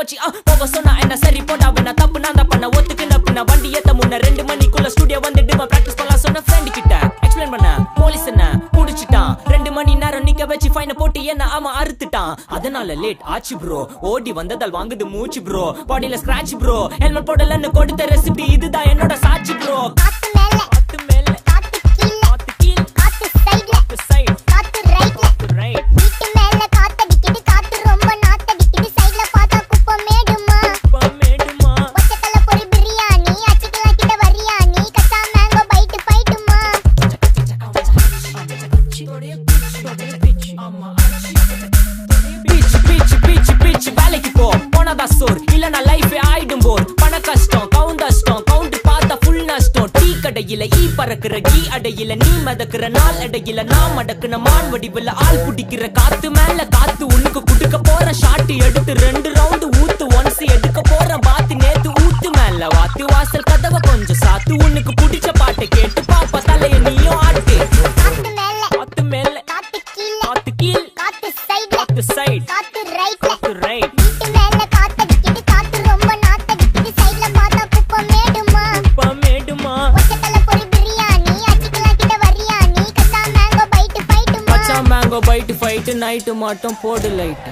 போச்சு போக சொன்னா என்ன சரி போட்டா வேணா தப்பு நான் தான் பண்ண ஒத்துக்குன பின்ன வண்டி ஏத்த முன்ன 2 மணிக்குள்ள ஸ்டுடியோ வந்துட்டு பிராக்டிஸ் பண்ணலாம் சொன்ன ஃப்ரெண்ட் கிட்ட எக்ஸ்பிளைன் பண்ண போலீஸ் என்ன புடிச்சிட்டான் 2 மணி நேரம் நிக்க வச்சு ஃபைன போட்டு என்ன அவன் அறுத்துட்டான் அதனால லேட் ஆச்சு ப்ரோ ஓடி வந்ததால் வாங்குது மூச்சு ப்ரோ பாடியில ஸ்கிராட்ச் ப்ரோ ஹெல்மெட் போடலன்னு கொடுத்த ரெசிபி இதுதான் என்னோட சாட்சி ப்ரோ காத்து மேல காத்து கீழ காத்து சைடுல காத்து ரைட்ல வீட்டு மேல காத்தடிக்குது காத்து ரொம்ப நாத்தடிக்குது சைடுல பார்த்தா குப்பை மேடுமா ஒச்சக்கல்ல பொரி பிரியாணி அச்சிக்கலாம் கிட்ட வரியாணி கச்சா மேங்கோ பைட் ஃபைட்டுமா பிச் வேலைக்கு போ போனதா சோர் இல்லனா லைஃபே ஆயிடும் போர் பண கஷ்டம் கவுண்ட் பார்த்தா ஃபுல் நஷ்டம் டீ கடையில ஈ பறக்குற கீ அடையில நீ மதக்குற நாள் அடையில நான் மடக்குன மான் வடிவுல ஆள் புடிக்கிற காத்து மேல காத்து உனக்கு குடுக்க போற ஷாட் எடுத்து 2 ரவுண்ட் ஊத்து ஒன்ஸ் எடுக்க போற பாத்து நேத்து ஊத்து மேல வாத்து வாசல் கதவை கொஞ்சம் சாத்து உனக்கு பிடிச்ச பாட்டை கேட்டு பாப்பா தலைய நீயும் ஆட்டு காத்து மேல காத்து கீழ காத்து சைடு காத்து ரைட் வீட்டு மேல காத்தடிக்குது காத்து ரொம்ப நாத்தடிக்குது சைடுல பார்த்தா குப்பை மேடுமா ஒச்சக்கல்ல பொரி பிரியாணி அச்சிக்கலாம் கிட்ட வரியாணி கச்சா மேங்கோ பைட் ஃபைட்டுமா நைட்டு மட்டும் போடு லைட்